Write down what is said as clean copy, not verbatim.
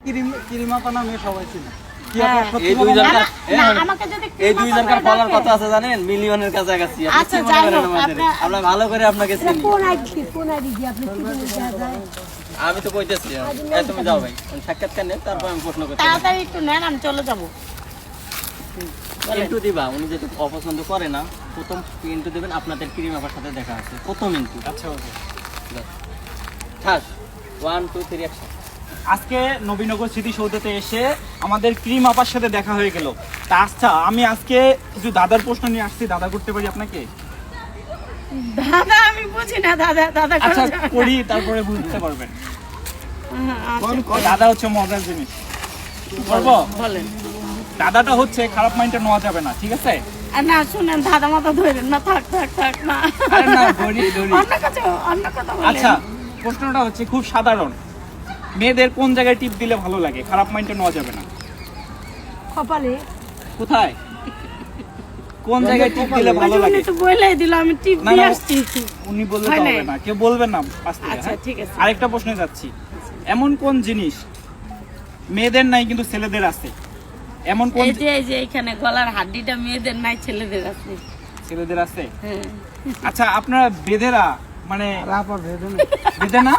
কিরিমাপানা মেয়ে সবাই চিনে। কি হ্যাঁ। আপনার সত্যি এই বলা দুইজনকার না, আমাকে যদি এই দুইজনকার ফলোয়ার কত আছে জানেন? মিলিয়নের কাছাকাছি। আপনি আচ্ছা, কি মনে যাই করেন হোক, আমাদের? আমরা ভালো করে আপনাকে চিনি। আমি তো কইতেছি এই তুমি যাও ভাই, সাক্ষাৎকার নেন, তারপর আমি প্রশ্ন করতে তাড়াতাড়ি একটু নেন, আমি চলে যাবো। ইন্টু দিবা। উনি যেহেতু অপছন্দ করে না, প্রথম ইন্টু দিবেন। আপনাদের ক্রিম আপার সাথে দেখা আছে, প্রথম ইন্টু। আচ্ছা ওকে। ঠাস 1 2 3 অ্যাকশন। আজকে নবীনগর স্মৃতিসৌধতে এসে আমাদের ক্রিম আপার সাথে দেখা হয়ে গেল। তা আচ্ছা, আমি আজকে কিছু দাদার প্রশ্ন নিয়ে আসছি, দাদা করতে পারি আপনাকে? দাদা আমি বুঝি না, দাদা দাদা করে আচ্ছা যাবে। করি, তারপরে বুঝতে পারবেন। আচ্ছা, দাদা হচ্ছে মজার জিনিস, করবো? বলেন। দাদাটা হচ্ছে খারাপ মাইন্ডে নেওয়া যাবে না, ঠিক আছে? আর না শুনেন, দাদা মাথা ধরেন না, থাক থাক থাক না। আরে না, ধরি ধরি। অন্য কথা বলেন। আচ্ছা, প্রশ্নটা হচ্ছে খুব সাধারণ। মেয়েদের কোন জায়গায় টিপ দিলে ভালো লাগে? খারাপ মাইন্ডে নেওয়া যাবে না। কপালে। কোথায়? কোন জায়গায় টিপ দিলে ভালো লাগে? উনি তো বলেই দিল, আমি টিপ না, দিয়ে না, আসছি। উনি বললে হয় তো নাই। হবে না, কেউ বলবেন না পাশ থেকে, আচ্ছা, হ্যাঁ? ঠিক আছে। আরেকটা প্রশ্নে যাচ্ছি। এমন কোন জিনিস মেয়েদের নাই কিন্তু ছেলেদের আছে? এমন কোন এই যে এখানে গলার হাড্ডিটা মেয়েদের নাই, ছেলেদের আছে। ছেলেদের আছে? হ্যাঁ। আচ্ছা, আপনারা বেদেরা মানে বেদে না?